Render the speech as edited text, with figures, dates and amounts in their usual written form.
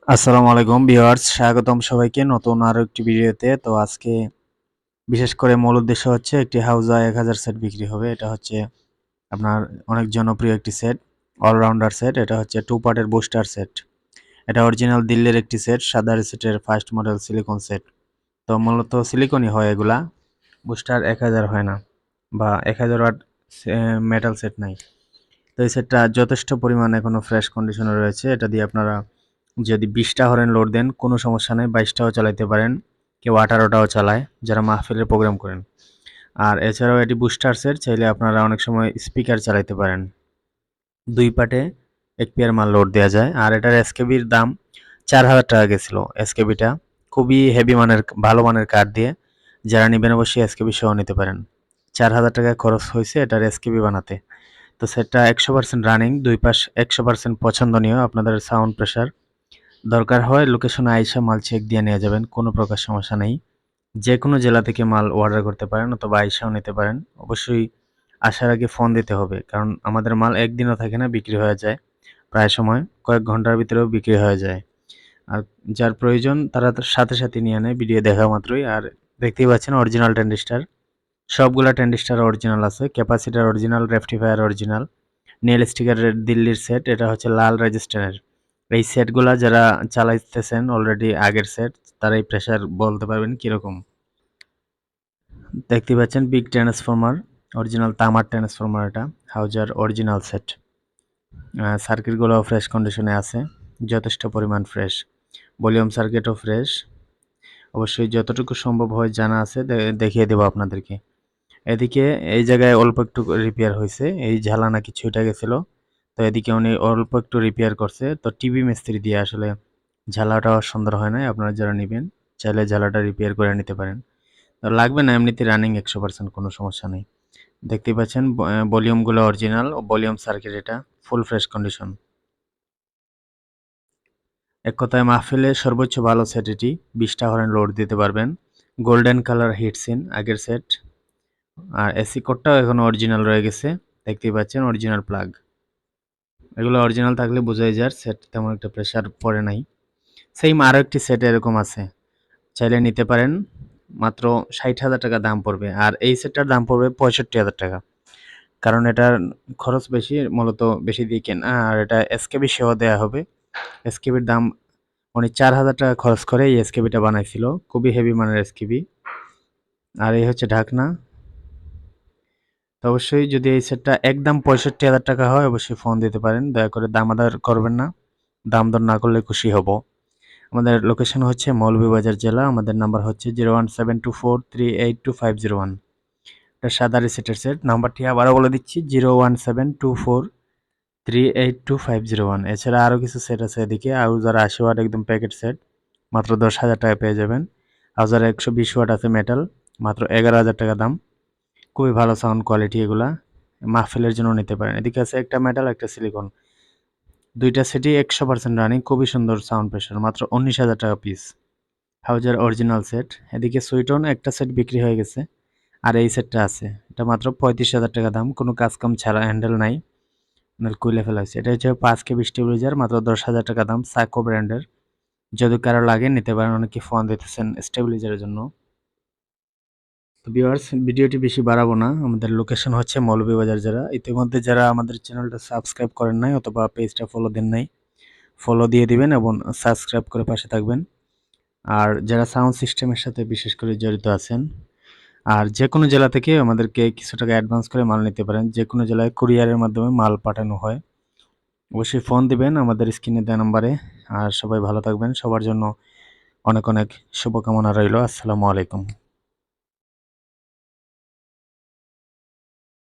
আসসালামু আলাইকুম ভিউয়ার্স, স্বাগতম সবাইকে নতুন আরো একটি ভিডিওতে। তো আজকে বিশেষ করে মূল উদ্দেশ্য হচ্ছে একটি হাউজা 1000 সেট বিক্রি হবে। এটা হচ্ছে আপনার অনেক জনপ্রিয় একটি সেট, অলরাউন্ডার সেট। এটা হচ্ছে 2 পার্টের বুস্টার সেট। এটা অরিজিনাল দিল্লির একটি সেট, সাদা সেটের ফার্স্ট মডেল সিলিকন সেট। তো মূলত সিলিকনই হয় এগুলা, বুস্টার 1000 হয় না, বা 1000 ওয়াট মেটাল সেট নাই। তো এই সেটটা যথেষ্ট পরিমাণ এখনো ফ্রেশ কন্ডিশনে রয়েছে। এটা দিয়ে আপনারা যদি 20টা হরেন লোড দেন কোনো সমস্যা নেই, 22টাও চালাইতে পারেন, কেউ 18টাও চালায় যারা মাহফিলের প্রোগ্রাম করেন। আর এছাড়াও এটি বুস্টার সেট, চাইলে আপনারা অনেক সময় স্পিকার চালাইতে পারেন। 2 পার্টে 1 পেয়ার মাল লোড দেওয়া যায়। আর এটার এসকেবির দাম 4000 টাকা গেছিলো। এসকেবিটা খুবই হেভি মানের, ভালো মানের কাঠ দিয়ে, যারা নেবেন অবশ্যই এসকেবি সহ নিতে পারেন। 4000 টাকা খরচ হয়েছে এটার এসকেবি বানাতে। তো সেটটা 100% রানিং, দুই পাশ 100% পছন্দনীয়। আপনাদের সাউন্ড প্রেশার দরকার হয় লোকেশনে আইসা মাল চেক দিয়ে নিয়ে যাবেন, কোনো প্রকার সমস্যা নেই। যে কোনো জেলা থেকে মাল অর্ডার করতে পারেন অথবা আইসাও নিতে পারেন। অবশ্যই আসার আগে ফোন দিতে হবে, কারণ আমাদের মাল একদিনও থাকে না, বিক্রি হয়ে যায়। প্রায় সময় কয়েক ঘন্টার ভিতরেও বিক্রি হয়ে যায়। আর যার প্রয়োজন তারা তার সাথে সাথে নিয়ে নেয় ভিডিও দেখা মাত্রই। আর দেখতেই পাচ্ছেন অরিজিনাল ট্যান্ডিস্টার, সবগুলা ট্যান্ডিস্টার অরিজিনাল আছে, capacitor original, rectifier original, nail sticker দিল্লির সেট। এটা হচ্ছে লাল রেজিস্ট্যান্ডের। এই সেটগুলা যারা চালাইতেছেন অলরেডি আগের সেট, তারা এই প্রেশার বলতে পারবেন কিরকম। দেখতে পাচ্ছেন বিগ ট্রান্সফরমার, অরিজিনাল তামার ট্রান্সফরমার। এটা হাউজার অরিজিনাল সেট। সার্কিটগুলো ফ্রেশ কন্ডিশনে আছে, যথেষ্ট পরিমাণ ফ্রেশ। Volume সার্কিটও fresh. অবশ্যই যতটুকু সম্ভব হয় জানা আছে দেখিয়ে দেবো আপনাদেরকে। এদিকে এই জায়গায় অল্প একটু রিপেয়ার হয়েছে, এই ঝালানা কিছু এটা গেছিল, তো এদিকে উনি অল্প একটু রিপেয়ার করছে। তো টিভি মিস্ত্রি দিয়ে আসলে ঝালাটা সুন্দর হয় না। আপনারা যারা নেবেন চাইলে ঝালাটা রিপেয়ার করে নিতে পারেন। তো লাগবে না, এমনিতে রানিং 100%, কোনো সমস্যা নেই। দেখতেই পাচ্ছেন ভলিউমগুলো অরিজিনাল, ভলিউম সার্কিট, এটা ফুল ফ্রেশ কন্ডিশন। এক কথায় মাহফিলে সর্বোচ্চ ভালো সেট এটি, 20টা হরেন লোড দিতে পারবেন। গোল্ডেন কালার হিটসিন আগের সেট। আর এসি কোডটাও এখন অরিজিনাল রয়ে গেছে, দেখতেই পাচ্ছেন অরিজিনাল প্লাগ। এগুলো অরিজিনাল থাকলে বোঝাই যায় সেট তেমন একটা প্রেশার পড়ে নাই। সেম আরও একটি সেট এরকম আছে, চাইলে নিতে পারেন। মাত্র 60,000 টাকা দাম পড়বে। আর এই সেটটার দাম পড়বে 65,000 টাকা, কারণ এটার খরচ বেশি, মূলত বেশি দিয়ে কেনা। আর এটা এসকেবি সহ দেওয়া হবে। এসকেবির দাম উনি 4,000 টাকা খরচ করে এই এসকেবিটা বানাইছিল, খুবই হেভি মানের এসকেবি। আর এই হচ্ছে ঢাকনা। তো অবশ্যই যদি এই সেটটা একদম 65,000 টাকা হয় অবশ্যই ফোন দিতে পারেন, দয়া করে দামাদার করবেন না, দাম দর না করলে খুশি হব। আমাদের লোকেশন হচ্ছে মৌলভীবাজার জেলা। আমাদের নাম্বার হচ্ছে 01724382501। এটা সাদা রিসেটের সেট। নাম্বারটি আবারও বলে দিচ্ছি, 01724382501। এছাড়া আরও কিছু সেট আছে এদিকে। আউজার 80 ওয়াট একদম প্যাকেট সেট, মাত্র 10,000 টাকা পেয়ে যাবেন। আউজার 120 ওয়াট আছে মেটাল, মাত্র 11,000 টাকা দাম। খুবই ভালো সাউন্ড কোয়ালিটি এগুলা, মাহফিলের জন্য নিতে পারেন। এদিকে আছে একটা মেটাল, একটা সিলিকন, দুইটা সেটই 100% রানিং, খুবই সুন্দর সাউন্ড প্রেশার, মাত্র 19,000 টাকা পিস। হাউজার original set. এদিকে সুইটন একটা সেট বিক্রি হয়ে গেছে, আর এই সেটটা আছে, এটা মাত্র 35,000 টাকা দাম, কোনো কাজ কাম ছাড়া, হ্যান্ডেল নাই, কুইলে ফেলা হয়েছে। এটা হচ্ছে 5 কেবি স্টেবিলাইজার, মাত্র 10,000 টাকা দাম, সাইকো ব্র্যান্ডের। যদি কারো লাগে নিতে পারেন, অনেকে ফোন দিতেছেন স্টেবিলাইজারের জন্য। তো ভিউয়ার্স, ভিডিওটি বেশি বাড়াবো না। আমাদের লোকেশন হচ্ছে মৌলভীবাজার জেলা। ইতিমধ্যে যারা আমাদের চ্যানেলটা সাবস্ক্রাইব করেন নাই অথবা পেজটা ফলো দেন নাই, ফলো দিয়ে দিবেন এবং সাবস্ক্রাইব করে পাশে থাকবেন। আর যারা সাউন্ড সিস্টেমের সাথে বিশেষ করে জড়িত আছেন, আর যে কোনো জেলা থেকে আমাদেরকে কিছু টাকা অ্যাডভান্স করে মাল নিতে পারেন। যে কোনো জেলায় কুরিয়ারের মাধ্যমে মাল পাঠানো হয়। অবশ্যই ফোন দিবেন আমাদের স্ক্রিনে দেওয়া নাম্বারে। আর সবাই ভালো থাকবেন, সবার জন্য অনেক অনেক শুভকামনা রইল। আসসালামু আলাইকুম।